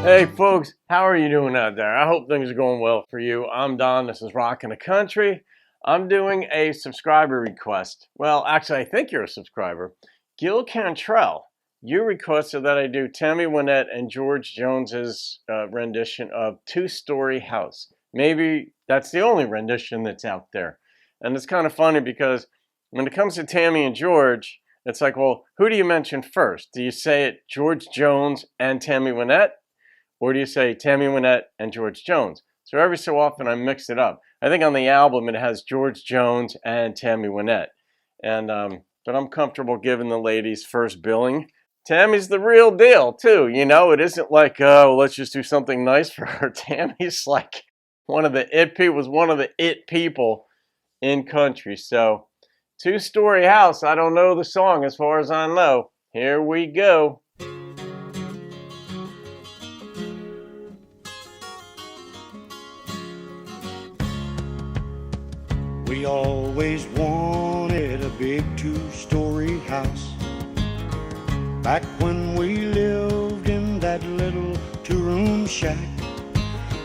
Hey folks, how are you doing out there? I hope things are going well for you. I'm Don, this is Rockin' the Country. I'm doing a subscriber request. Well, actually, I think you're a subscriber. Gil Cantrell, you requested that I do Tammy Wynette and George Jones's rendition of Two-Story House. Maybe that's the only rendition that's out there. And it's kind of funny because when it comes to Tammy and George, it's like, well, who do you mention first? Do you say it George Jones and Tammy Wynette? Or do you say Tammy Wynette and George Jones? So every so often I mix it up. I think on the album it has George Jones and Tammy Wynette. And but I'm comfortable giving the ladies first billing. Tammy's the real deal too, you know. It isn't like, oh, let's just do something nice for her. Tammy's like one of the it people in country. So Two-Story House, I don't know the song as far as I know. Here we go. We always wanted a big two-story house. Back when we lived in that little two-room shack.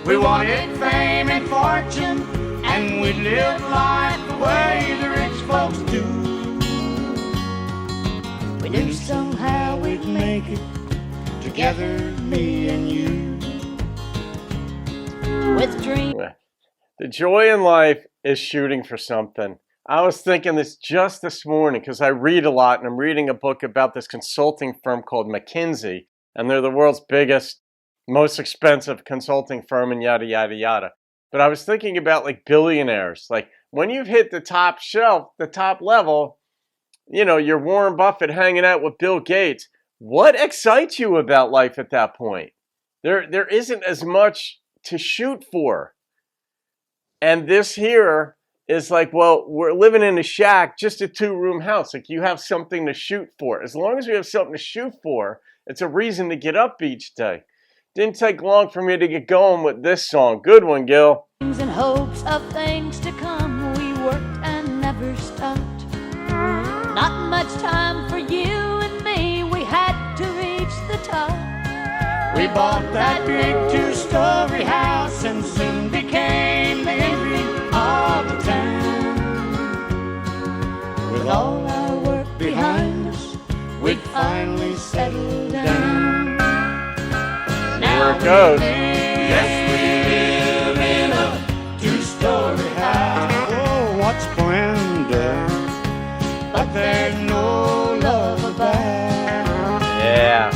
We wanted fame and fortune, and we lived life the way the rich folks do. We knew somehow we'd make it together, me and you. With dreams. The joy in life is shooting for something. I was thinking this just this morning because I read a lot, and I'm reading a book about this consulting firm called McKinsey, and they're the world's biggest, most expensive consulting firm and yada, yada, yada. But I was thinking about like billionaires. Like when you've hit the top shelf, the top level, you know, you're Warren Buffett hanging out with Bill Gates. What excites you about life at that point? There isn't as much to shoot for. And this here is like, well, we're living in a shack, just a two-room house. Like you have something to shoot for. As long as we have something to shoot for, it's a reason to get up each day. Didn't take long for me to get going with this song. Good one, Gil. And hopes of things to come, we worked and never stopped. Not much time for you and me, we had to reach the top. We bought that big two-story house and soon became the envy of the town. With all our work behind us, we'd finally settled down. Here it goes. Yes, we live in a two-story house. Oh, what splendor, but there's no love about. Yeah.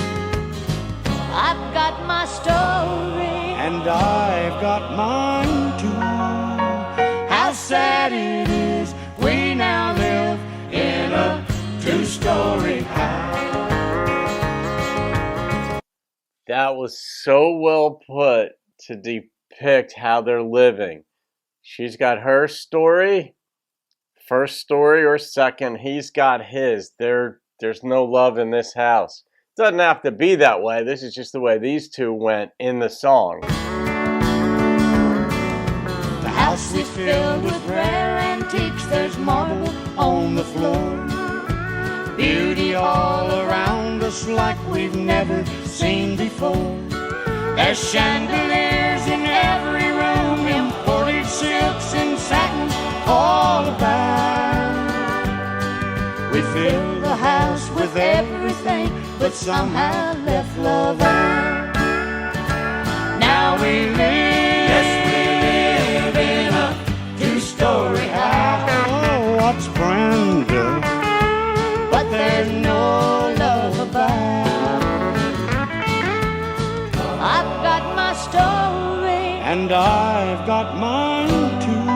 I've got my story, And I've got mine too. How sad it is, we now live in a two-story house. That was so well put to depict how they're living. She's got her story, first story or second. He's got his. There's no love in this house. Doesn't have to be that way. This is just the way these two went in the song. The house is filled with rare antiques. There's marble on the floor. Beauty all around us like we've never seen before. There's chandeliers in every room, imported silks and satins all about. We fill the house with everything, but somehow left love out. Now we live, yes, we live in a two-story house. Oh, what splendor, but there's no love about. I've got my story, And I've got mine too.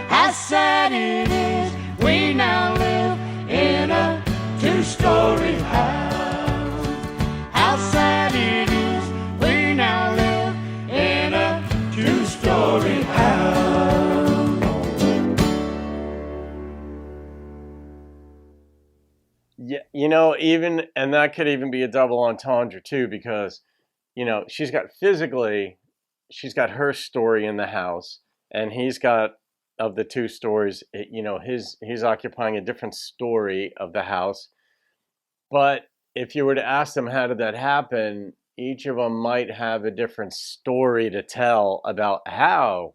How sad it is, we now live in a two-story house. How sad it is, we now live in a two-story house. Yeah, you know, and that could even be a double entendre too, because, you know, she's got her story in the house, and he's got, of the two stories, you know, he's occupying a different story of the house. But if you were to ask them how did that happen, each of them might have a different story to tell about how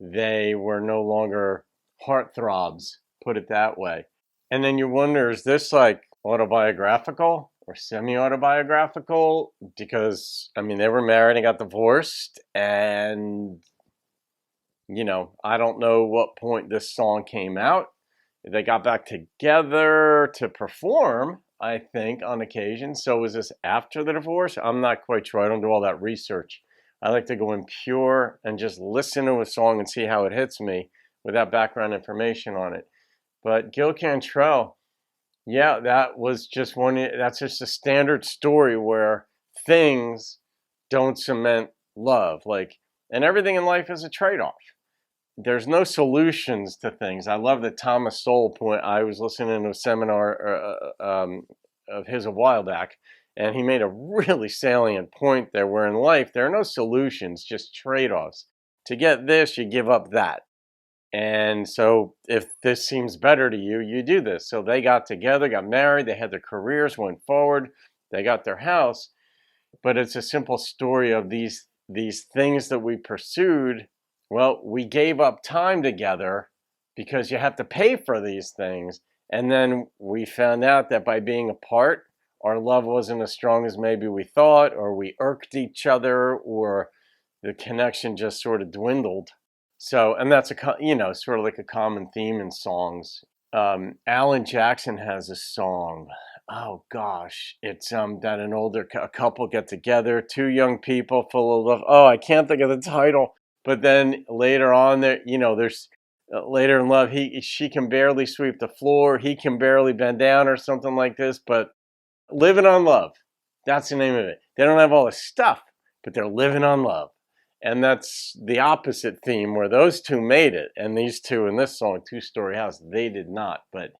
they were no longer heartthrobs, put it that way. And then you wonder, is this like autobiographical or semi-autobiographical? Because, I mean, they were married and got divorced, and, you know, I don't know what point this song came out. They got back together to perform, I think, on occasion. So was this after the divorce? I'm not quite sure. I don't do all that research. I like to go in pure and just listen to a song and see how it hits me without background information on it. But Gil Cantrell, yeah, that's just a standard story where things don't cement love. Like, and everything in life is a trade-off. There's no solutions to things. I love the Thomas Sowell point. I was listening to a seminar of his a while back, and he made a really salient point there, where in life there are no solutions, just trade-offs. To get this, you give up that. And so if this seems better to you, you do this. So they got together, got married, they had their careers, went forward, they got their house. But it's a simple story of these things that we pursued. Well, we gave up time together because you have to pay for these things. And then we found out that by being apart, our love wasn't as strong as maybe we thought, or we irked each other, or the connection just sort of dwindled. So, and that's sort of like a common theme in songs. Alan Jackson has a song. Oh gosh, it's that an older couple get together, two young people full of love. Oh, I can't think of the title. But then later on, there's later in love, she can barely sweep the floor, he can barely bend down, or something like this. But living on love, that's the name of it. They don't have all the stuff, but they're living on love. And that's the opposite theme, where those two made it, and these two in this song, Two Story House, they did not. But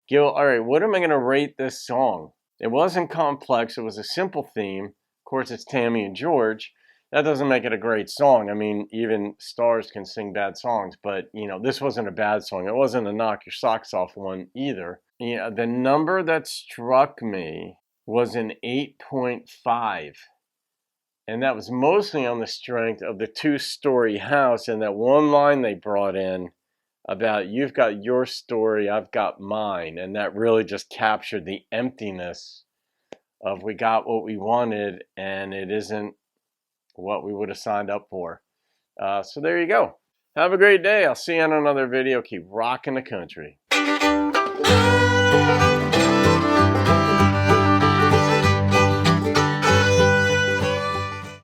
Gil, all right, what am I going to rate this song? It wasn't complex. It was a simple theme. Of course, it's Tammy and George. That doesn't make it a great song. I mean, even stars can sing bad songs, but, this wasn't a bad song. It wasn't a knock your socks off one either. Yeah, the number that struck me was an 8.5. And that was mostly on the strength of the two-story house and that one line they brought in about, you've got your story, I've got mine. And that really just captured the emptiness of, we got what we wanted and it isn't what we would have signed up for. So there you go. Have a great day. I'll see you on another video. Keep rocking the country.